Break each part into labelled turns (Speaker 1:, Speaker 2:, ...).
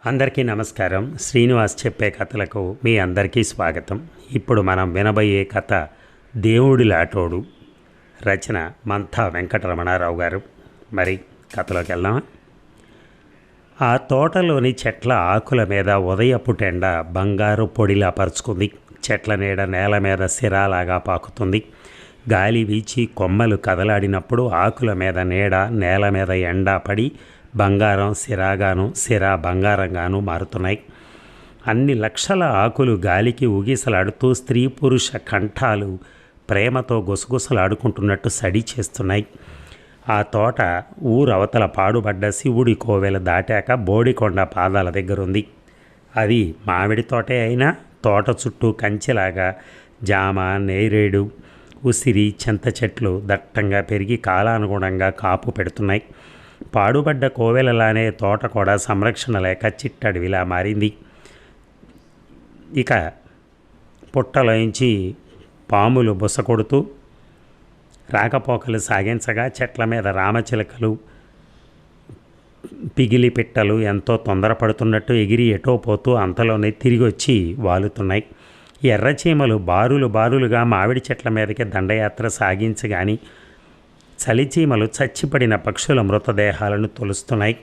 Speaker 1: అందరికీ నమస్కారం. శ్రీనివాస్ చెప్పే కథలకు మీ అందరికీ స్వాగతం. ఇప్పుడు మనం వినబోయే కథ దేవుడి లాటోడు. రచన మంథా వెంకటరమణారావు గారు. మరి కథలోకి వెళ్దామా? ఆ తోటలోని చెట్ల ఆకుల మీద ఉదయపు టెండ బంగారు పొడిలా పరుచుకుంది. చెట్ల నీడ నేల మీద సిరాలాగా పాకుతుంది. గాలి వీచి కొమ్మలు కదలాడినప్పుడు ఆకుల మీద నీడ, నేల మీద ఎండ పడి బంగారం సిరాగాను, సిరా బంగారంగాను మారుతున్నాయి. అన్ని లక్షల ఆకులు గాలికి ఊగిసలాడుతూ స్త్రీ పురుష కంఠాలు ప్రేమతో గుసగుసలాడుకుంటున్నట్టు సడి చేస్తున్నాయి. ఆ తోట ఊరవతల పాడుబడ్డ శివుడి కోవెల దాటాక బోడికొండ పాదాల దగ్గరుంది. అది మామిడి తోటే అయినా తోట చుట్టూ కంచెలాగా జామ, నేరేడు, ఉసిరి, చింత చెట్లు దట్టంగా పెరిగి కాలానుగుణంగా కాపు పెడుతున్నాయి. పాడుబడ్డ కోవెలలానే తోట కూడా సంరక్షణ లేక చిట్టడివిలా మారింది. ఇక పుట్టలోంచి పాములు బుస కొడుతూ రాకపోకలు సాగించగా చెట్ల మీద రామచిలకలు, పిగిలి పిట్టలు ఎంతో తొందరపడుతున్నట్టు ఎగిరి ఎటో పోతూ అంతలోనే తిరిగి వచ్చి వాలుతున్నాయి. ఎర్రచీమలు బారులుగా మామిడి చెట్ల మీదకి దండయాత్ర సాగించగాని చలిచీమలు చచ్చిపడిన పక్షుల మృతదేహాలను తొలుస్తున్నాయి.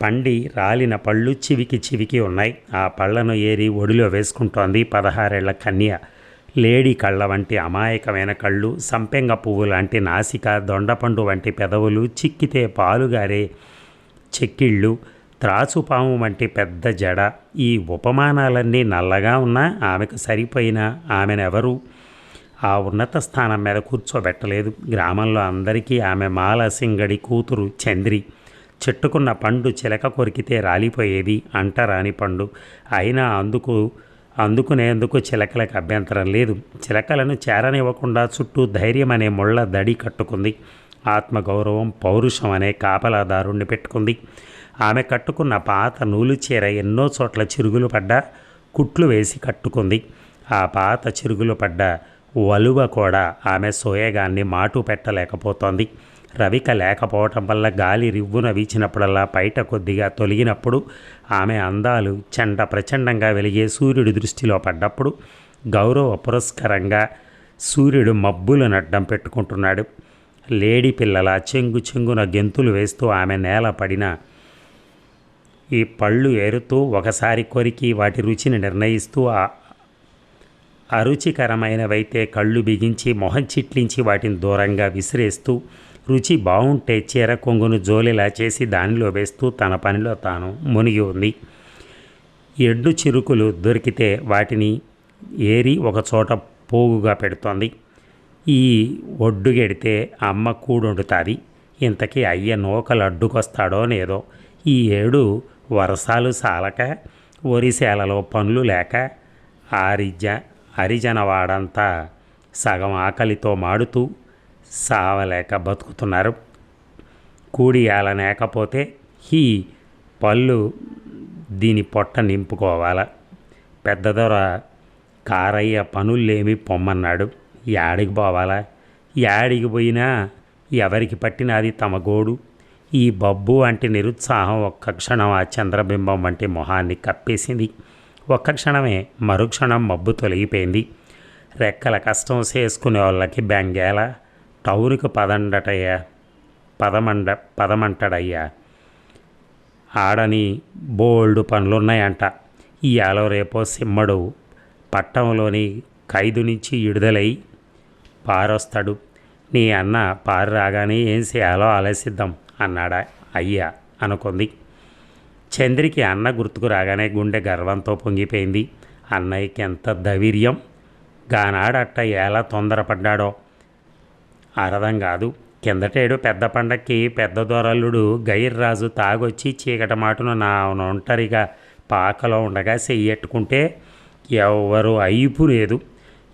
Speaker 1: పండి రాలిన పళ్ళు చివికి ఉన్నాయి. ఆ పళ్లను ఏరి ఒడిలో వేసుకుంటోంది 16 ఏళ్ల కన్య. లేడి కళ్ళ వంటి అమాయకమైన కళ్ళు, సంపెంగ పువ్వు లాంటి నాసిక, దొండపండు వంటి పెదవులు, చిక్కితే పాలుగారే చెక్కిళ్ళు, త్రాచుపాము వంటి పెద్ద జడ. ఈ ఉపమానాలన్నీ నల్లగా ఉన్నా ఆమెకు సరిపోయిన ఆమెనెవరు ఆ ఉన్నత స్థానం మీద కూర్చోబెట్టలేదు. గ్రామంలో అందరికీ ఆమె మాల సింగడి కూతురు చంద్రి. చెట్టుకున్న పండు చిలక కొరికితే రాలిపోయేది, అంటరాని పండు. అయినా అందుకునేందుకు చిలకలకు అభ్యంతరం లేదు. చిలకలను చేరనివ్వకుండా చుట్టూ ధైర్యం అనే ముళ్ళ దడి కట్టుకుంది. ఆత్మగౌరవం, పౌరుషం అనే కాపలాదారుణ్ణి పెట్టుకుంది. ఆమె కట్టుకున్న పాత నూలు చీర ఎన్నో చోట్ల చిరుగులు పడ్డా కుట్లు వేసి కట్టుకుంది. ఆ పాత చిరుగులు పడ్డ వలువ కూడా ఆమె సోయగాన్ని మాటు పెట్టలేకపోతోంది. రవిక లేకపోవటం వల్ల గాలి రివ్వున వీచినప్పుడల్లా బయట కొద్దిగా తొలగినప్పుడు ఆమె అందాలు ప్రచండంగా వెలిగే సూర్యుడి దృష్టిలో పడ్డప్పుడు గౌరవ పురస్కరంగా సూర్యుడు మబ్బులను అడ్డం పెట్టుకుంటున్నాడు. లేడి పిల్లల చెంగున గెంతులు వేస్తూ ఆమె నేల పడిన ఈ పళ్ళు ఏరుతూ ఒకసారి కొరికి వాటి రుచిని నిర్ణయిస్తూ అరుచికరమైనవైతే కళ్ళు బిగించి మొహం చిట్లించి వాటిని దూరంగా విసిరేస్తూ రుచి బాగుంటే చీర కొంగును జోలిలా చేసి దానిలో వేస్తూ తన పనిలో తాను మునిగి ఉంది. ఎండు చిరుకులు దొరికితే వాటిని ఏరి ఒకచోట పోగుగా పెడుతోంది. ఈ ఒడ్డుగెడితే అమ్మ కూడొండుతుంది. ఇంతకీ అయ్య నూకలు అడ్డుకొస్తాడో లేదో. ఈ ఏడు వర్షాలు సాలక ఒరిసేలలో పనులు లేక హరిజనవాడంతా సగం ఆకలితో మాడుతూ సావలేక బతుకుతున్నారు. కూడియాలనేకపోతే ఈ పళ్ళు దీని పొట్ట నింపుకోవాల. పెద్దదొర కారయ్య పనుల్లేమి పొమ్మన్నాడు. యాడికి పోవాలా? యాడికి పోయినా ఎవరికి పట్టినది తమ గోడు. ఈ బబ్బు వంటి నిరుత్సాహం ఒక్క క్షణం ఆ చంద్రబింబం వంటి మొహాన్ని కప్పేసింది. ఒక్క క్షణమే మరుక్షణం మబ్బు తొలగిపోయింది. రెక్కల కష్టం చేసుకునే వాళ్ళకి బెంగేల టౌన్కి పదమంటడయ్యా. ఆడని బోల్డు పనులున్నాయంట. ఇయాలో రేపో సిమ్మడు పట్టణంలోని ఖైదు నుంచి విడుదలై పారొస్తాడు. నీ అన్న పారు రాగానే ఏం చేయాలో ఆలోచిద్దాం అన్నాడా అయ్యా అనుకుంది. చంద్రికి అన్న గుర్తుకు రాగానే గుండె గర్వంతో పొంగిపోయింది. అన్నయ్యకి ఎంత ధైర్యం! గానాడట్ట ఎలా తొందరపడ్డాడో అర్థం కాదు. కిందటేడు పెద్ద పండక్కి పెద్ద దొరల్లుడు గైర్రాజు తాగొచ్చి చీకట మాటును నా ఒంటరిగా పాకలో ఉండగా చెయ్యెట్టుకుంటే ఎవరు అయిపు లేదు.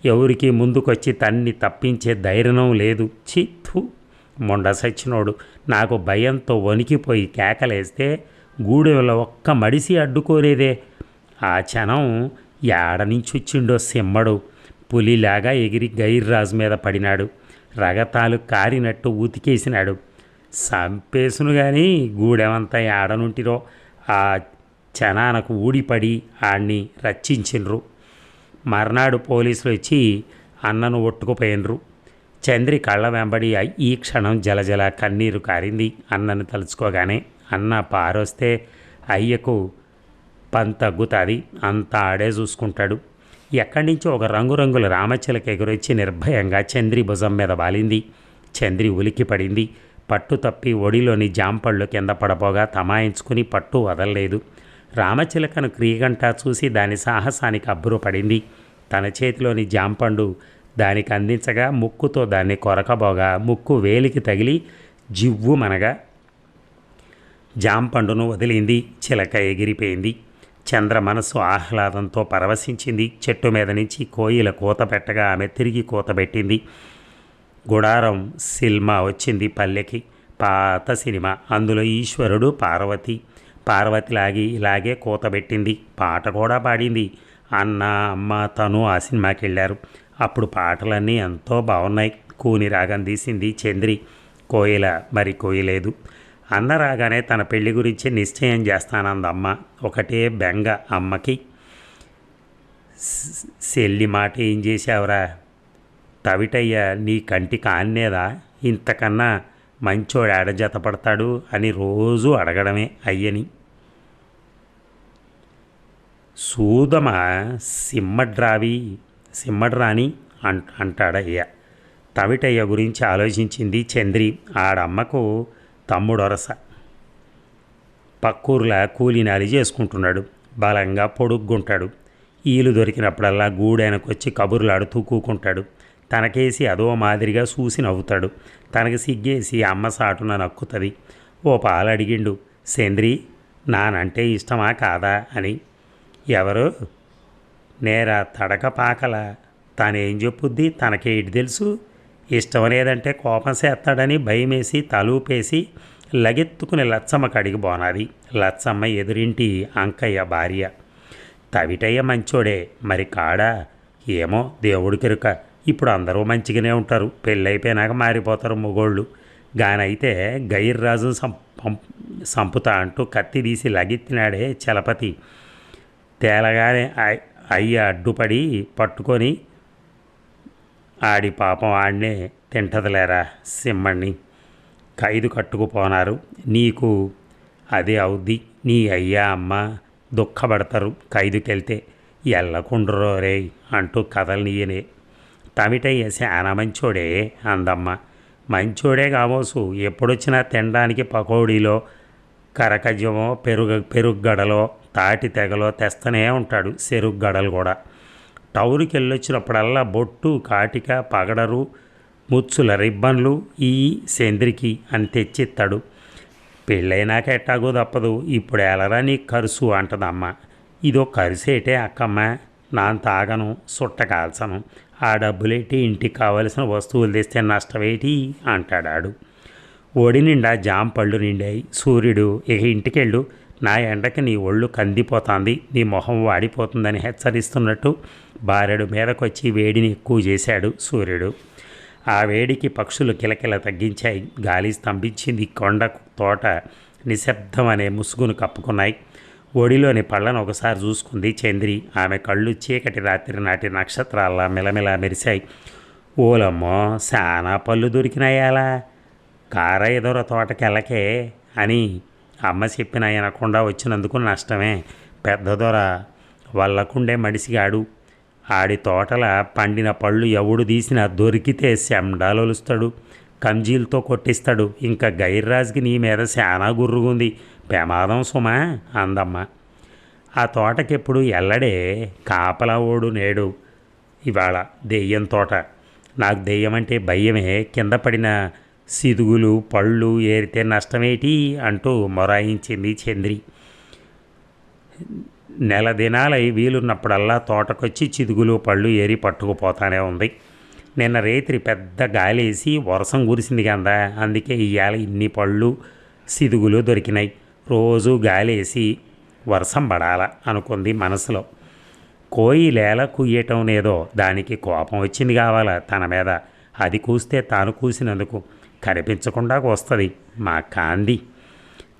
Speaker 1: ఎవరికి ముందుకొచ్చి తన్ని తప్పించే ధైర్యం లేదు. చిత్తు మొండ సచ్చినోడు. నాకు భయంతో వణికిపోయి కేకలేస్తే గూడెంలో ఒక్క మడిసి అడ్డుకోలేదే. ఆ క్షణం ఏడ నుంచి వచ్చిండో సిమ్మడు పులిలాగా ఎగిరి గైర్రాజు మీద పడినాడు. రగతాలు కారినట్టు ఉతికేసినాడు. సంపేసును కానీ గూడెమంతా ఏడనుంటిరో ఆ చనానకు ఊడిపడి ఆడిని రక్షించిండ్రు. మర్నాడు పోలీసులు వచ్చి అన్నను ఒట్టుకుపోయినరు. చంద్రి కళ్ళ వెంబడి ఈ క్షణం జలజల కన్నీరు కారింది అన్నను తలుచుకోగానే. అన్న పారొస్తే అయ్యకు పని తగ్గుతుంది, అంతా ఆడే చూసుకుంటాడు. ఎక్కడి నుంచో ఒక రంగురంగుల రామచిలక ఎగురొచ్చి నిర్భయంగా చంద్రి భుజం మీద వాలింది. చంద్రి ఉలికి పడింది. పట్టు తప్పి ఒడిలోని జాంపళ్ళు కింద పడపోగా తమాయించుకుని పట్టు వదలలేదు. రామచిలకను క్రీగంటా చూసి దాని సాహసానికి అబ్బురపడింది. తన చేతిలోని జాంపండు దానికి అందించగా ముక్కుతో దాన్ని కొరకబోగా ముక్కు వేలికి తగిలి జివ్వుమనగా జాంపండును వదిలింది. చిలక ఎగిరిపోయింది. చంద్ర మనసు ఆహ్లాదంతో పరవశించింది. చెట్టు మీద నుంచి కోయిల కూత పెట్టగా ఆమె తిరిగి కూతబెట్టింది. గుడారం సినిమా వచ్చింది పల్లెకి. పాత సినిమా. అందులో ఈశ్వరుడు పార్వతిలాగి ఇలాగే కూతబెట్టింది. పాట కూడా పాడింది. అన్న అమ్మ తను ఆ సినిమాకి వెళ్ళారు. అప్పుడు పాటలన్నీ ఎంతో బాగున్నాయి. కూని రాగం తీసింది చంద్రి. కోయిల మరి కోయలేదు. అన్న రాగానే తన పెళ్లి గురించి నిశ్చయం చేస్తానందమ్మ. ఒకటే బెంగ అమ్మకి. సెల్లి మాట ఏం చేశావురా తవిటయ్య, నీ కంటికి ఆన్నేదా? ఇంతకన్నా మంచోడు ఆడ జతపడతాడు అని రోజు అడగడమే అయ్యని. సూదమ సిమ్మడ్రాని అంటాడయ్య. తవిటయ్య గురించి ఆలోచించింది చంద్రి. ఆడమ్మకు తమ్ముడొరస. పక్కూర్లా కూలినాలి చేసుకుంటున్నాడు. బలంగా పొడుగ్గుంటాడు. ఈలు దొరికినప్పుడల్లా గూడెనకొచ్చి కబుర్లాడుతూ కూకుంటాడు. తనకేసి అదో మాదిరిగా చూసి నవ్వుతాడు. తనకి సిగ్గేసి అమ్మ సాటున నక్కుతుంది. ఓ పాలు అడిగిండు. సేంద్రి, నానంటే ఇష్టమా కాదా అని. ఎవరు? నేరా తడక పాకల. తానేం చెప్పుద్ది? తనకేటి తెలుసు? ఇష్టం లేదంటే కోపం చేస్తాడని భయమేసి తలూపేసి లగెత్తుకుని లచ్చమ్మ కడిగి పోనాది. లచ్చమ్మ ఎదురింటి అంకయ్య భార్య. తవిటయ్య మంచోడే, మరి కాడా? ఏమో దేవుడికిరుక. ఇప్పుడు అందరూ మంచిగానే ఉంటారు. పెళ్ళైపోయినాక మారిపోతారు మొగోళ్ళు. గానైతే గైర్రాజును సంపుతా అంటూ కత్తి తీసి లగెత్తినాడే చలపతి. తేలగానే అయ్య అడ్డుపడి పట్టుకొని ఆడి పాపం ఆడినే తింటదిలేరా సిమ్మణ్ణి. ఖైదు కట్టుకుపోనారు. నీకు అదే అవుద్ది. నీ అయ్యా అమ్మ దుఃఖపడతారు ఖైదుకెళ్తే. ఎల్లకుండ్రో రే అంటూ కథలనీయనే. తమిటయ్య శానా మంచోడే అందమ్మ. మంచోడే కావోసు. ఎప్పుడొచ్చినా తినడానికి పకోడీలో కరకజ్జమో పెరుగ్గడలో తాటి తెగలో తెస్తూనే ఉంటాడు. సెరుగ్గడలు కూడా. టౌన్కి వెళ్ళొచ్చినప్పుడల్లా బొట్టు కాటిక పగడరు ముచ్చుల రిబ్బన్లు ఈ సేంద్రికి అని తెచ్చిస్తాడు. పెళ్ళైనాక ఎట్టాగో తప్పదు. ఇప్పుడు ఎలరా నీ కరుసు అంటదమ్మ. ఇదో కరుసేటే అక్కమ్మ. నాన్ తాగను, సుట్ట కాల్చను. ఆ డబ్బులేటి ఇంటికి కావలసిన వస్తువులు తెస్తే నష్టమేటి అంటాడాడు. ఒడి నిండా జాంపళ్ళు నిండాయి. సూర్యుడు ఇక ఇంటికెళ్ళు, నా ఎండకి నీ ఒళ్ళు కందిపోతుంది, నీ మొహం వాడిపోతుందని హెచ్చరిస్తున్నట్టు బారెడు మీదకొచ్చి వేడిని ఎక్కువ చేశాడు సూర్యుడు. ఆ వేడికి పక్షులు కిలకిల తగ్గించాయి. గాలి స్తంభించింది. కొండ తోట నిశ్శబ్దం అనే ముసుగును కప్పుకున్నాయి. ఒడిలోని పళ్ళను ఒకసారి చూసుకుంది చంద్రి. ఆమె కళ్ళు చీకటి రాత్రి నాటి నక్షత్రాల్లా మిలమిలా మెరిశాయి. ఓలమ్మో, శానా పళ్ళు దొరికినాయాలా? కార ఎదొర తోటకెళ్ళకే అని అమ్మ చెప్పిన అనకుండా వచ్చినందుకు నష్టమే. పెద్ద దొర వల్లకుండే మడిసిగాడు. ఆడి తోటల పండిన పళ్ళు ఎవడు తీసినా దొరికితే శండాలొలుస్తాడు, కంజీలతో కొట్టిస్తాడు. ఇంకా గైర్రాజుకి నీ మీద శానా గుర్రుగుంది. ప్రమాదం సుమా అందమ్మ. ఆ తోటకెప్పుడు ఎల్లడే. కాపలా ఓడు నేడు ఇవాళ దెయ్యం తోట. నాకు దెయ్యం అంటే భయమే. కింద పడిన సిదుగులు పళ్ళు ఏరితే నష్టమేటి అంటూ మొరాయించింది చంద్రి. నెల దినాలై వీలున్నప్పుడల్లా తోటకొచ్చి చిదుగులు పళ్ళు ఏరి పట్టుకుపోతానే ఉంది. నిన్న రేత్రి పెద్ద గాలేసి వర్షం కురిసింది కదా, అందుకే ఇవాళ ఇన్ని పళ్ళు సిదుగులు దొరికినాయి. రోజు గాలేసి వర్షం పడాల అనుకుంది మనసులో. కోయిలేల కుయ్యటం లేదో దానికి కోపం వచ్చింది కావాలా తన మీద. అది కూస్తే తాను కూసినందుకు కనిపించకుండా వస్తుంది మా కాంది.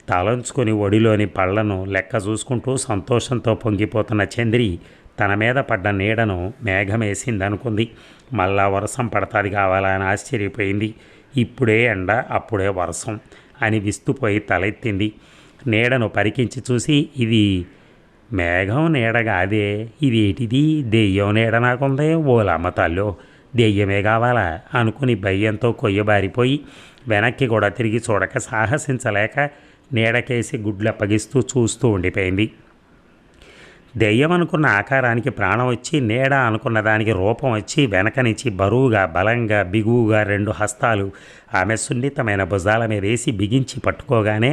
Speaker 1: తలంచుకొని ఒడిలోని పళ్లను లెక్క చూసుకుంటూ సంతోషంతో పొంగిపోతున్న చంద్రి తన మీద పడ్డ నీడను మేఘమేసిందనుకుంది. మళ్ళా వర్షం పడతాది కావాలని ఆశ్చర్యపోయింది. ఇప్పుడే ఎండ అప్పుడే వర్షం అని విస్తుపోయి తలెత్తింది. నీడను పరికించి చూసి ఇది మేఘం నీడగా అదే, ఇది ఏటిది దెయ్యం నీడ నాకుందే, ఓలమ్మ తల్లో దెయ్యమే కావాలా అనుకుని భయ్యంతో కొయ్యబారిపోయి వెనక్కి కూడా తిరిగి చూడక సాహసించలేక నీడకేసి గుడ్లప్పగిస్తూ చూస్తూ ఉండిపోయింది. దెయ్యం అనుకున్న ఆకారానికి ప్రాణం వచ్చి, నీడ అనుకున్న దానికి రూపం వచ్చి, వెనక నుంచి బరువుగా బలంగా బిగువుగా 2 హస్తాలు ఆమె సున్నితమైన భుజాల మీద వేసి బిగించి పట్టుకోగానే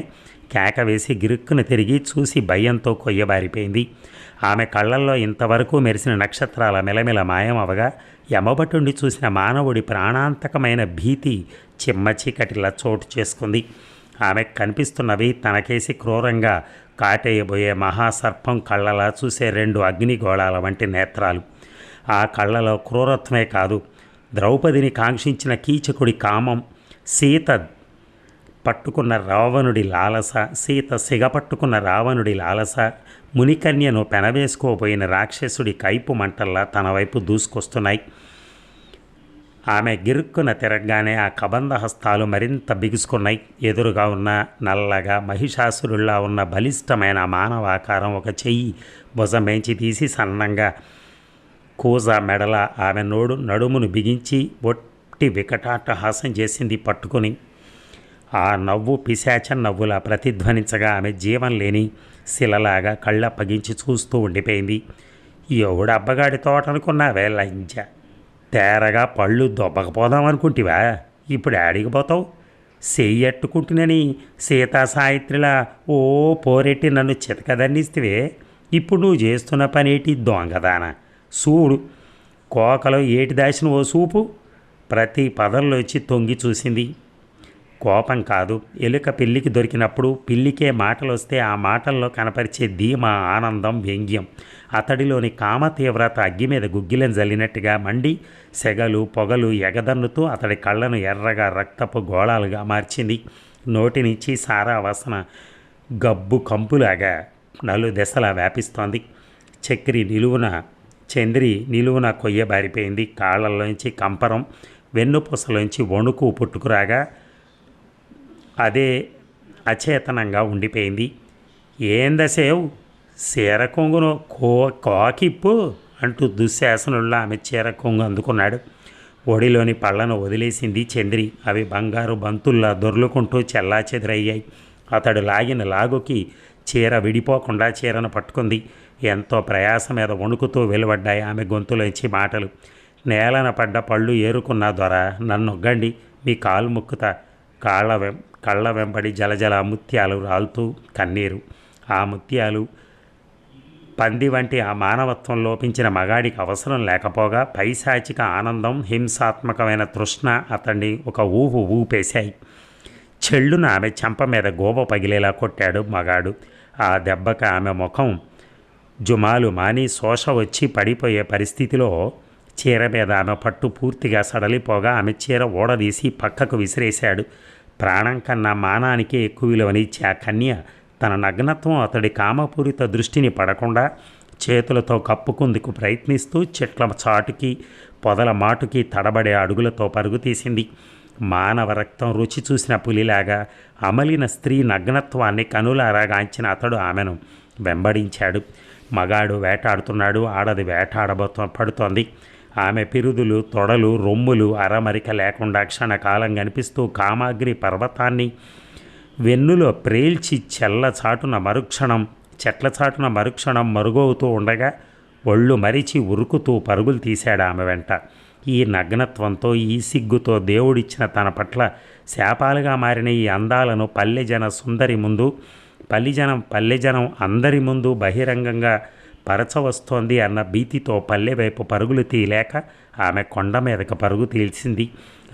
Speaker 1: కేక వేసి గిరుక్కును తిరిగి చూసి భయంతో కొయ్యబారిపోయింది. ఆమె కళ్ళల్లో ఇంతవరకు మెరిసిన నక్షత్రాల మెలమెల మాయమవగా యమబటుండి చూసిన మానవుడి ప్రాణాంతకమైన భీతి చిమ్మ చీకటిలా చోటు చేసుకుంది. ఆమె కనిపిస్తున్నవి తనకేసి క్రూరంగా కాటేయబోయే మహాసర్పం కళ్ళలా చూసే 2 అగ్నిగోళాల వంటి నేత్రాలు. ఆ కళ్ళలో క్రూరత్వమే కాదు, ద్రౌపదిని కాంక్షించిన కీచకుడి కామం, సీత పట్టుకున్న రావణుడి లాలస, సీత సిగపట్టుకున్న రావణుడి లాలస, మునికన్యను పెనవేసుకోబోయిన రాక్షసుడి కైపు మంటల్లా తన వైపు దూసుకొస్తున్నాయి. ఆమె గిరుక్కున తిరగగానే ఆ కబంధ హస్తాలు మరింత బిగుసుకున్నాయి. ఎదురుగా ఉన్న నల్లగా మహిషాసురుల్లా ఉన్న బలిష్టమైన మానవాకారం ఒక చెయ్యి భుజమేంచి తీసి సన్నంగా కూజ మెడల ఆమె నడుమును బిగించి ఒట్టి వికటాట్టహాసం చేసింది పట్టుకుని. ఆ నవ్వు పిశాచం నవ్వులా ప్రతిధ్వనించగా ఆమె జీవం లేని శిలలాగా కళ్ళప్పగించి చూస్తూ ఉండిపోయింది. ఎవడు అబ్బగాడి తోట అనుకున్నావే లంజ, తేరగా పళ్ళు దొబ్బకపోదాం అనుకుంటివా, ఇప్పుడు ఆడిగిపోతావు, చెయ్యట్టుకుంటునని సీతా సాయిత్రిలా ఓ పోరెట్టి నన్ను చితకదన్నిస్తే ఇప్పుడు నువ్వు చేస్తున్న పనేటి దొంగదాన, చూడు కోకలో ఏటి దాచిన ఓ చూపు. ప్రతి పదంలోంచి తొంగి చూసింది. కోపం కాదు, ఎలుక పిల్లికి దొరికినప్పుడు పిల్లికే మాటలు వస్తే ఆ మాటల్లో కనపరిచే ధీమా, ఆనందం, వ్యంగ్యం అతడిలోని కామ తీవ్రత అగ్గి మీద గుగ్గిలం జల్లినట్టుగా మండి సెగలు పొగలు ఎగదన్నుతూ అతడి కళ్ళను ఎర్రగా రక్తపు గోళాలుగా మార్చింది. నోటి నుంచి సారా వాసన గబ్బు కంపులాగా నలుదెసలా వ్యాపిస్తోంది. చంద్రి నిలువున కొయ్యబారిపోయింది. కాళ్ళల్లోంచి కంపరం, వెన్నుపూసలోంచి వణుకు పుట్టుకురాగా అదే అచేతనంగా ఉండిపోయింది. ఏందసేవ్ చీర కొంగును కోకిప్పు అంటూ దుశ్శాసనుల్లో ఆమె చీర కొంగు అందుకున్నాడు. ఒడిలోని పళ్లను వదిలేసింది చంద్రి. అవి బంగారు బంతుల్లా దొర్లుకుంటూ చెల్లా చెదురయ్యాయి. అతడు లాగిన లాగుకి చీర విడిపోకుండా చీరను పట్టుకుంది. ఎంతో ప్రయాస మీద వణుకుతూ వెలువడ్డాయి ఆమె గొంతులోంచి మాటలు. నేలన పడ్డ పళ్ళు ఏరుకున్న దొర, నన్నొగ్గండి, మీ కాలు ముక్కుతా. కళ్ళ వెంబడి జలజల ముత్యాలు రాలుతూ కన్నీరు. ఆ ముత్యాలు పంది వంటి ఆ మానవత్వం లోపించిన మగాడికి అవసరం లేకపోగా పైశాచిక ఆనందం, హింసాత్మకమైన తృష్ణ అతన్ని ఒక ఊపేశాయి. చెళ్ళున ఆమె చెంప మీద గోబ పగిలేలా కొట్టాడు మగాడు. ఆ దెబ్బకి ఆమె ముఖం జుమాలు మాని శోష వచ్చి పడిపోయే పరిస్థితిలో చీర మీద ఆమె పట్టు పూర్తిగా సడలిపోగా ఆమె చీర ఊడదీసి పక్కకు విసిరేశాడు. ప్రాణం కన్నా మానానికే ఎక్కువ విలువనిచ్చే ఆ కన్య తన నగ్నత్వం అతడి కామపూరిత దృష్టిని పడకుండా చేతులతో కప్పుకుందుకు ప్రయత్నిస్తూ చెట్ల చాటుకి పొదల మాటుకి తడబడే అడుగులతో పరుగు తీసింది. మానవ రక్తం రుచి చూసిన పులిలాగా అమలిన స్త్రీ నగ్నత్వాన్ని కనులారాగాంచిన అతడు ఆమెను వెంబడించాడు. మగాడు వేటాడుతున్నాడు, ఆడది పడుతోంది. ఆమె పిరుదులు, తొడలు, రొమ్ములు అరమరిక లేకుండా క్షణకాలం కనిపిస్తూ కామాగ్రి పర్వతాన్ని వెన్నులో ప్రేల్చి చెట్ల చాటున మరుక్షణం మరుగవుతూ ఉండగా ఒళ్ళు మరిచి ఉరుకుతూ పరుగులు తీశాడు ఆమె వెంట. ఈ నగ్నత్వంతో, ఈ సిగ్గుతో దేవుడిచ్చిన తన పట్ల శాపాలుగా మారిన ఈ అందాలను పల్లెజనం అందరి ముందు బహిరంగంగా పరచవస్తోంది అన్న భీతితో పల్లె వైపు పరుగులు తీయలేక ఆమె కొండ మీదకు పరుగు తీల్చింది.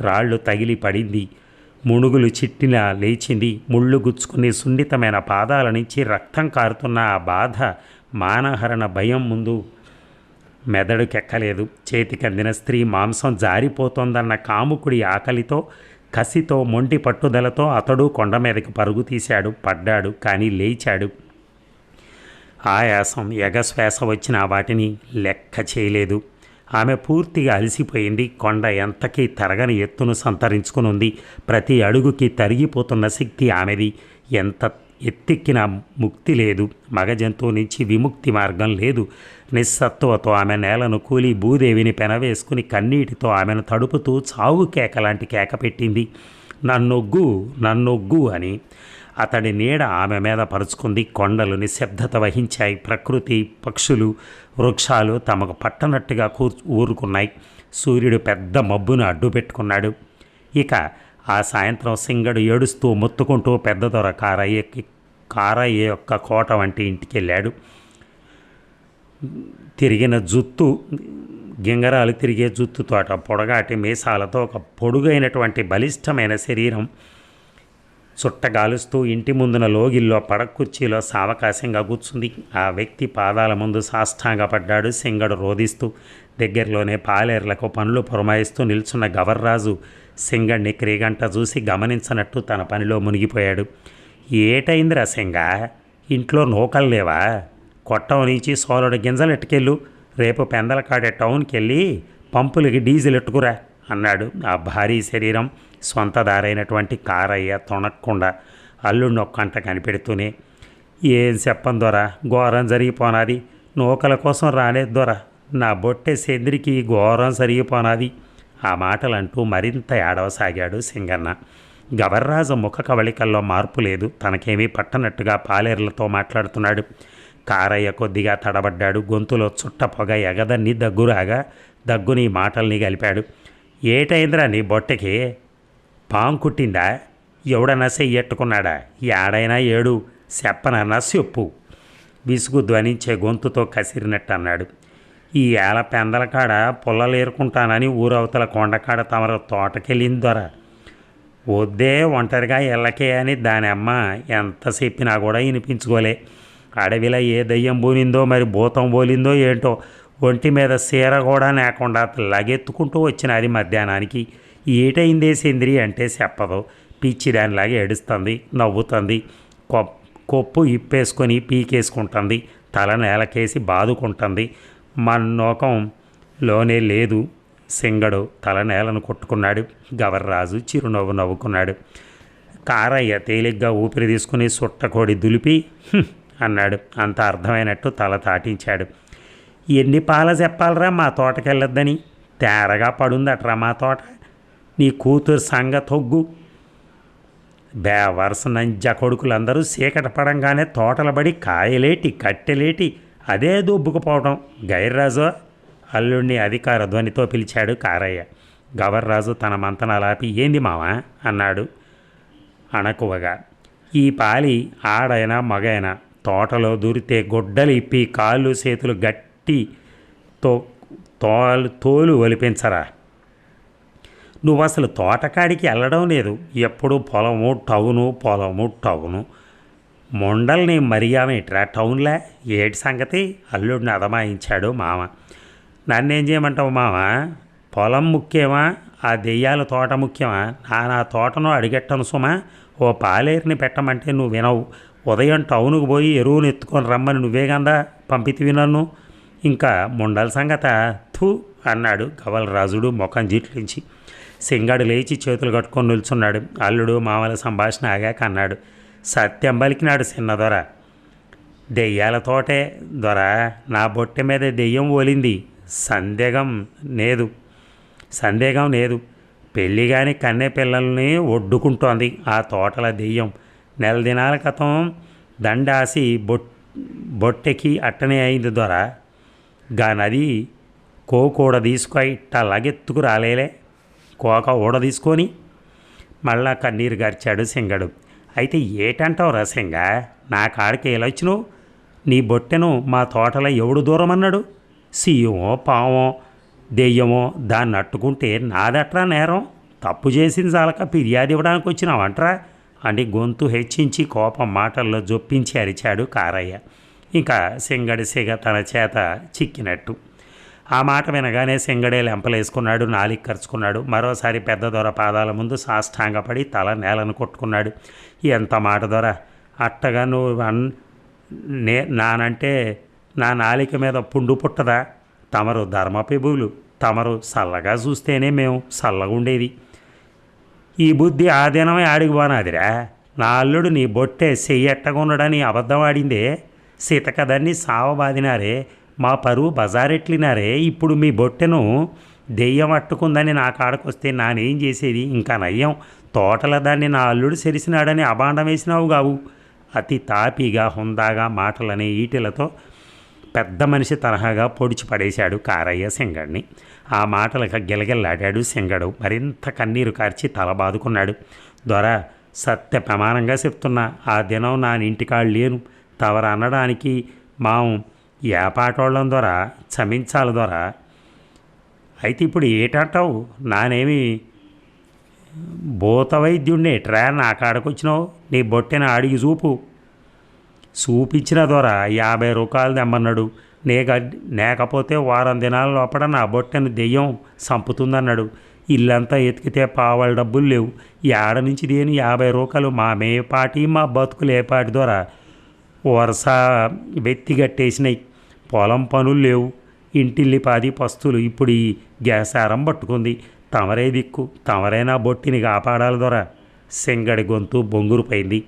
Speaker 1: రాళ్లు తగిలి పడింది. ముణుగులు చిట్టిన లేచింది. ముళ్ళు గుచ్చుకుని సున్నితమైన పాదాల నుంచి రక్తం కారుతున్న ఆ బాధ, మానహరణ భయం ముందు మెదడుకెక్కలేదు. చేతికందిన స్త్రీ మాంసం జారిపోతోందన్న కాముకుడి ఆకలితో కసితో మొండి పట్టుదలతో అతడు కొండ మీదకి పరుగు తీశాడు. పడ్డాడు, కానీ లేచాడు. ఆయాసం, ఎగశ్వాస వచ్చిన వాటిని లెక్క చేయలేదు. ఆమె పూర్తిగా అలసిపోయింది. కొండ ఎంతకీ తరగని ఎత్తును సంతరించుకునుంది. ప్రతి అడుగుకి తరిగిపోతున్న శక్తి ఆమెది. ఎంత ఎత్తెక్కిన ముక్తి లేదు. మగ జంతువు నుంచి విముక్తి మార్గం లేదు. నిస్సత్తువతో ఆమె నేలను కూలి భూదేవిని పెనవేసుకుని కన్నీటితో ఆమెను తడుపుతూ చావు కేకలాంటి కేక పెట్టింది. నన్నొగ్గు, నన్నొగ్గు అని. అతడి నీడ ఆమె మీద పరుచుకుంది. కొండలు నిశ్శబ్దత వహించాయి. ప్రకృతి, పక్షులు, వృక్షాలు తమకు పట్టనట్టుగా ఊరుకున్నాయి. సూర్యుడు పెద్ద మబ్బును అడ్డు పెట్టుకున్నాడు. ఇక ఆ సాయంత్రం సింగడు ఏడుస్తూ మొత్తుకుంటూ పెద్ద దొర కారయ్య యొక్క కోట వంటి ఇంటికి వెళ్ళాడు. తిరిగిన జుత్తు, గింగరాలు తిరిగే జుత్తుతోట, పొడగాటి మీసాలతో ఒక పొడుగైనటువంటి బలిష్టమైన శరీరం చుట్టగాలుస్తూ ఇంటి ముందున లోగిల్లో పడకుర్చీలో సావకాశంగా కూర్చుంది. ఆ వ్యక్తి పాదాల ముందు సాష్టాంగపడ్డాడు. సింగడు రోధిస్తూ. దగ్గరలోనే పాలేర్లకు పనులు పురమాయిస్తూ నిల్చున్న గవర్రాజు సింగడిని క్రీగంట చూసి గమనించనట్టు తన పనిలో మునిగిపోయాడు. ఏటైందిరా సింగ, ఇంట్లో నూకలు లేవా? కొట్టం నుంచి సోలడు గింజలు ఎట్టుకెళ్ళు. రేపు పెందలకాడే టౌన్కి వెళ్ళి పంపులకి డీజిల్ ఎట్టుకురా అన్నాడు. ఆ భారీ శరీరం స్వంతదారైనటువంటి కారయ్య తొణక్కుండా అల్లుడిని ఒక్కంట కనిపెడుతూనే, ఏం చెప్పను దొర, ఘోరం జరిగిపోనాది. నూకల కోసం రాలేదు దొర, నా బొట్టె సెంద్రికి ఘోరం జరిగిపోనాది. ఆ మాటలంటూ మరింత ఏడవసాగాడు సింగన్న. గవర్రాజు ముఖ కవళికల్లో మార్పు లేదు. తనకేమీ పట్టనట్టుగా పాలేర్లతో మాట్లాడుతున్నాడు. కారయ్య కొద్దిగా తడబడ్డాడు. గొంతులో చుట్ట పొగ ఎగదన్ని దగ్గురాగా దగ్గుని మాటల్ని కలిపాడు. ఏటైందిరా నీ బొట్టెకి? పాంకుట్టిందా? ఎవడన్నా చెయ్యట్టుకున్నాడా? ఏడైనా ఏడు, చెప్పనన్నా చెప్పు. విసుగు ధ్వనించే గొంతుతో కసిరినట్టు అన్నాడు. ఈ ఏళ పెందలకాడ పుల్లలేరుకుంటానని ఊరవతల కొండకాడ తమరు తోటకెళ్ళింది దొర. వద్దే, ఒంటరిగా ఎల్లకే అని దాని అమ్మ ఎంత చెప్పినా కూడా వినిపించుకోలే. అడవిలో ఏ దయ్యం బోనిందో, మరి భూతం బోలిందో ఏంటో, ఒంటి మీద సీర కూడా లేకుండా లగెత్తుకుంటూ వచ్చిన అది మధ్యాహ్నానికి. ఏటైందే సేంద్రి అంటే చెప్పదు. పిచ్చి దానిలాగా ఏడుస్తుంది, నవ్వుతుంది, కొప్పు ఇప్పేసుకొని పీకేసుకుంటుంది, తల నేలకేసి బాదుకుంటుంది. మన్నోకంలోనే లేదు. సింగడు తల నేలను కొట్టుకున్నాడు. గవర్రాజు చిరునవ్వు నవ్వుకున్నాడు. కారయ్య తేలిగ్గా ఊపిరి తీసుకుని సుట్టకోడి దులిపి అన్నాడు. అంత అర్థమైనట్టు తల తాటించాడు. ఎన్ని పాల చెప్పాలరా మా తోటకెళ్ళొద్దని? తేరగా పడుందట్రా మా తోట. నీ కూతురు సంగతొగ్గు. బేవర్స నంజ కొడుకులందరూ చీకట పడంగానే తోటలబడి కాయలేటి, కట్టెలేటి అదే దొబ్బుకుపోవడం. గైర్రాజు, అల్లుడిని అధికార ధ్వనితో పిలిచాడు కారయ్య. గవర్రాజు తన మంతనాలాపి, ఏంది మావా అన్నాడు అణకువగా. ఈ పాలి ఆడైనా మగైనా తోటలో దూరితే గొడ్డలు ఇప్పి కాళ్ళు చేతులు గట్టితో తోలు ఒలిపించరా? నువ్వు అసలు తోటకాడికి వెళ్ళడం లేదు. ఎప్పుడు పొలము టౌను, పొలము టౌను. మొండల్ని మరిగామేట్రా టౌన్లా? ఏటి సంగతి? అల్లుడిని అదమాయించాడు మామ. నన్నేం చేయమంటావు మామ? పొలం ముఖ్యమా, ఆ దెయ్యాల తోట ముఖ్యమా? నా తోటను అడిగెట్టను సుమా. ఓ పాలేరుని పెట్టమంటే నువ్వు వినవు. ఉదయం టౌనుకు పోయి ఎరువును ఎత్తుకొని రమ్మని నువ్వే గందా పంపితివి నన్ను. ఇంకా ముండల సంగత థూ అన్నాడు గవలరాజుడు ముఖం జిట్లించి. సింగడు లేచి చేతులు కట్టుకొని నిల్చున్నాడు. అల్లుడు మామల సంభాషణ ఆగాక అన్నాడు, సత్యం పలికినాడు చిన్నదొర. దెయ్యాల తోటే దొర, నా బొట్టె మీద దెయ్యం ఓలింది. సందేహం లేదు. పెళ్ళి కాని కన్నె పిల్లల్ని ఒడ్డుకుంటోంది ఆ తోటల దెయ్యం. నెల దినాల క్రితం దండాసి బొట్టెకి అట్టనే అయింది దొర. గా నది కోకూడ తీసుకు ఇట్ట లగెత్తుకు రాలేలే. కోక ఊడ తీసుకొని మళ్ళా కన్నీరు గార్చాడు సింగడు. అయితే ఏటంటావు రసింగ? నా కాడికి ఎలా వచ్చినావు? నీ బొట్టెను మా తోటలో ఎవడు దూరమన్నాడు? సీయమో పావో దెయ్యమో దాన్ని అట్టుకుంటే నాదట్రా నేరం? తప్పు చేసిన చాలక ఫిర్యాదు ఇవ్వడానికి వచ్చినావంట్రా అని గొంతు హెచ్చించి కోపం మాటల్లో జొప్పించి అరిచాడు కారయ్య. ఇంకా సింగడి సిగ తన చేత చిక్కినట్టు. ఆ మాట వినగానే సింగడే లెంపలేసుకున్నాడు, నాలిక ఖర్చుకున్నాడు. మరోసారి పెద్ద దొర పాదాల ముందు సాష్టాంగపడి తల నేలను కొట్టుకున్నాడు. ఎంత మాట దొర, అట్టగా నువ్వు నానంటే నా నాలిక మీద పుండు పుట్టదా? తమరు ధర్మపిబులు, తమరు చల్లగా చూస్తేనే మేము చల్లగా ఉండేది. ఈ బుద్ధి ఆ దినమే ఆడికి పోనాదిరా. నా అల్లుడు నీ బొట్టే చెయ్యెట్టగున్నడని అబద్ధం ఆడిందే. సీతకదాన్ని సావబాదినారే, మా పరువు బజారెట్లినారే. ఇప్పుడు మీ బొట్టెను దెయ్యం అట్టుకుందని నా కాడకొస్తే నానేం చేసేది? ఇంకా నయ్యం, తోటల దాన్ని నా అల్లుడు సెరిసినాడని అబాండం వేసినావు కావు. అతి తాపీగా హుందాగా మాటలనే ఈటెలతో పెద్ద మనిషి తరహాగా పొడిచి పడేశాడు కారయ్య సింగడిని. ఆ మాటలకు గిలగిల్లాడాడు సింగడు. మరింత కన్నీరు కార్చి తల బాదుకున్నాడు. దొర, సత్య ప్రమాణంగా చెప్తున్నా, ఆ దినం నా ఇంటికాళ్ళు లేను. తవరు అనడానికి మాం ఏపాటోళ్ళం ద్వారా చమించాలి ద్వారా. అయితే ఇప్పుడు ఏటంటావు? నానేమి భూత వైద్యుడిని ట్రా నా కాడకొచ్చినావు? నీ బొట్టెన అడిగి చూపించిన ద్వారా 50 రూపాయలు తెమ్మన్నాడు. లేకపోతే వారం దినాల లోపల నా బొట్టెను దెయ్యం చంపుతుందన్నాడు. ఇల్లంతా ఎతికితే పావాళ్ళ డబ్బులు లేవు. ఏడ నుంచి దేని 50 రూపాయలు? మా మేపాటి మా బతుకులు ఏపాటి ద్వారా వరుస వెత్తిగట్టేసినాయి. పొలం పనులు లేవు, ఇంటిల్లి పాది పస్తులు. ఇప్పుడు ఈ గ్యాసారం పట్టుకుంది. తమరే దిక్కు, తమరే నా బొట్టిని కాపాడాలి దొర. సింగడి గొంతు బొంగురుపోయింది.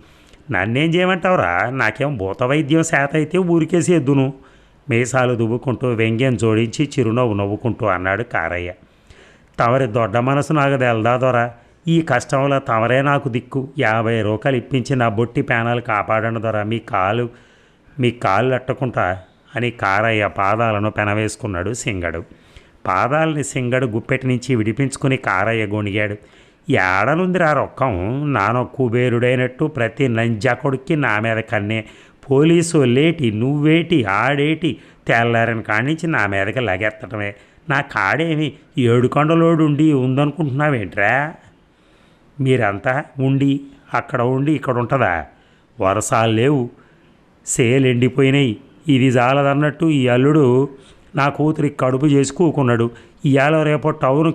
Speaker 1: నన్నేం చేయమంటావురా? నాకేం భూత వైద్యం శాత అయితే ఊరికేసి ఎద్దును. మీసాలు దువ్వుకుంటూ వ్యంగ్యం జోడించి చిరునవ్వు నవ్వుకుంటూ అన్నాడు కారయ్య. తమరి దొడ్డ మనసు నాకు తెలదా దొర. ఈ కష్టంలో తమరే నాకు దిక్కు. 50 రూపాయలు ఇప్పించి నా బొట్టి పేనాలు కాపాడండి దొర. మీ కాళ్ళు అట్టకుంటా అని కారయ్య పాదాలను పెనవేసుకున్నాడు సింగడు. పాదాలని సింగడు గుప్పెటి నుంచి విడిపించుకుని కారయ్య గొణిగాడు. ఏడనుందిరా రొక్కం? నానో కుబేరుడైనట్టు ప్రతి నంజా కొడుక్కి నా మీద కన్నే. పోలీసు లేటి, నువ్వేటి, ఆడేటి, తెల్లారని కాడించి నా మీదకి లగెత్తటమే. నా కాడేమి 7 కొండలోడు ఉందనుకుంటున్నావేంట్రా? మీరంతా ఉండి అక్కడ ఉండి ఇక్కడ ఉంటుందా? వర్షాలు లేవు, సేలు ఎండిపోయినాయి. ఇది జాలదన్నట్టు ఈ అల్లుడు నా కూతురికి కడుపు చేసి కూకున్నాడు. ఇవాళ రేపు టౌన్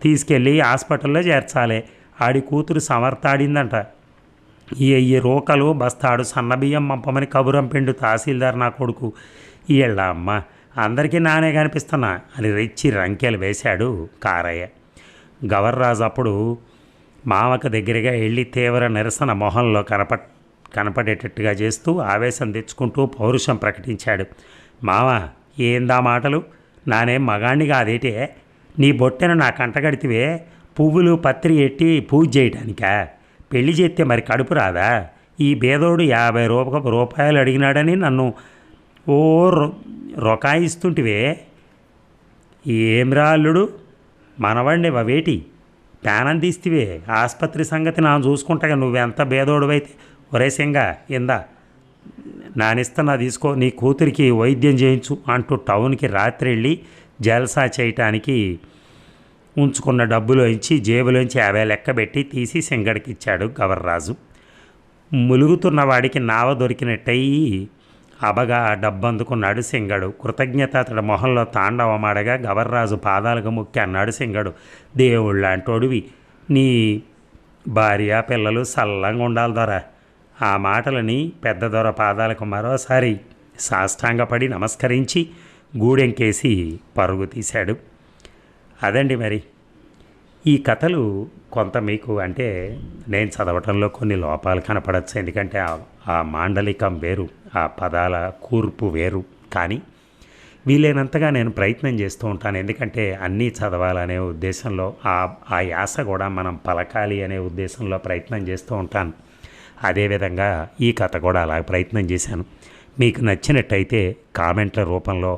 Speaker 1: తీసుకెళ్ళి హాస్పిటల్లో చేర్చాలి. ఆడి కూతురు సమర్థాడిందంట. ఈ రోకలు బస్తాడు సన్నబియ్యం పంపమని కబురంపిండు తహసీల్దార్ నా కొడుకు. వీళ్ళ అమ్మ అందరికీ నానే కనిపిస్తున్నా అని రెచ్చి రంకెలు వేశాడు కారయ్య. గవర్రాజు అప్పుడు మామకు దగ్గరగా వెళ్ళి తీవ్ర నిరసన మొహంలో కనపడేటట్టుగా చేస్తూ ఆవేశం తెచ్చుకుంటూ పౌరుషం ప్రకటించాడు. మామ, ఏందా మాటలు? నానేం మగాణ్ణి కాదేటే? నీ బొట్టెను నా కంటగడితివే పువ్వులు పత్రి ఎట్టి పూజ చేయటానికా? పెళ్లి చేస్తే మరి కడుపు రాదా? ఈ బేదోడు 50 రూపాయలు అడిగినాడని నన్ను ఓ రొకాయిస్తుంటివే. ఏం అల్లుడు మనవాడిని వేటి ప్యానం తీస్తివే? ఆసుపత్రి సంగతి నా చూసుకుంటా. నువ్వెంత బేదోడువైతే ఒరే సింగ ఇందా నానిస్తున్నా తీసుకో, నీ కూతురికి వైద్యం చేయించు అంటూ టౌన్కి రాత్రి వెళ్ళి జల్సా చేయటానికి ఉంచుకున్న డబ్బులోంచి జేబులోంచి 50 లెక్కబెట్టి తీసి సింగడికి ఇచ్చాడు గవర్రాజు. ములుగుతున్న వాడికి నావ దొరికినట్టయి అబగా డబ్బు అందుకున్నాడు సింగడు. కృతజ్ఞత అతడి మొహంలో తాండవమాడగా గవర్రాజు పాదాలకు ముక్కి అన్నాడు సింగడు. దేవుళ్ళంటోడివి, నీ భార్య పిల్లలు సల్లంగా ఉండాలి దొర. ఆ మాటలని పెద్ద దొర పాదాలకు మరోసారి సాష్టాంగపడి నమస్కరించి గూడెంకేసి పరుగు తీశాడు. అదండి మరి ఈ కథలు. కొంత మీకు అంటే నేను చదవటంలో కొన్ని లోపాలు కనపడచ్చు, ఎందుకంటే ఆ మాండలికం వేరు, ఆ పదాల కూర్పు వేరు. కానీ వీలైనంతగా నేను ప్రయత్నం చేస్తూ ఉంటాను, ఎందుకంటే అన్నీ చదవాలనే ఉద్దేశంలో ఆ యాస కూడా మనం పలకాలి అనే ఉద్దేశంలో ప్రయత్నం చేస్తూ ఉంటాను. అదేవిధంగా ఈ కథ కూడా అలా ప్రయత్నం చేశాను. మీకు నచ్చినట్టయితే కామెంట్ల రూపంలో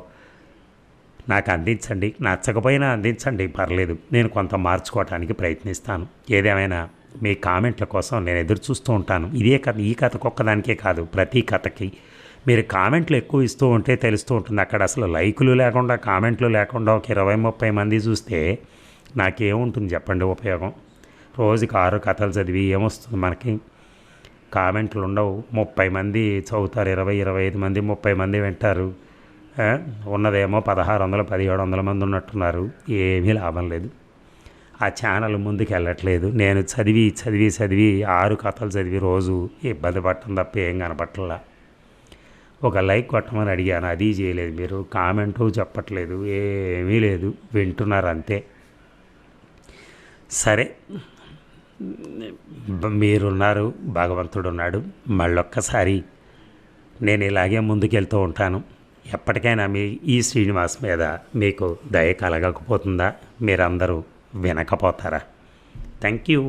Speaker 1: నాకు అందించండి, నచ్చకపోయినా అందించండి, పర్లేదు, నేను కొంత మార్చుకోవటానికి ప్రయత్నిస్తాను. ఏదేమైనా మీ కామెంట్ల కోసం నేను ఎదురు చూస్తూ ఉంటాను. ఈ కథకు ఒక్కదానికే కాదు, ప్రతి కథకి మీరు కామెంట్లు ఎక్కువ ఇస్తూ ఉంటే తెలుస్తూ ఉంటుంది. అక్కడ అసలు లైకులు లేకుండా కామెంట్లు లేకుండా ఒక 20-30 మంది చూస్తే నాకేముంటుంది చెప్పండి ఉపయోగం? రోజుకి 6 కథలు చదివి ఏమొస్తుంది మనకి? కామెంట్లు ఉండవు, 30 మంది చదువుతారు, 20-25 మంది 30 మంది వింటారు. ఆ, ఉన్నదేమో 1600 1700 మంది ఉన్నట్టున్నారు. ఏమీ లాభం లేదు. ఆ ఛానల్ ముందుకు వెళ్ళట్లేదు. నేను చదివి చదివి చదివి 6 కథలు చదివి రోజు ఇబ్బంది పడటం తప్ప ఏం కనపట్లా. ఒక లైక్ కొట్టమని అడిగాను, అది చేయలేదు. మీరు కామెంటు చెప్పట్లేదు, ఏమీ లేదు, వింటున్నారు అంతే. సరే, మీరున్నారు, భగవంతుడు ఉన్నాడు. మళ్ళొక్కసారి నేను ఇలాగే ముందుకెళ్తూ ఉంటాను. ఎప్పటికైనా మీ ఈ శ్రీనివాస్ మీద మీకు దయ కలగకపోతుందా? మీరందరూ వినకపోతారా? Thank you.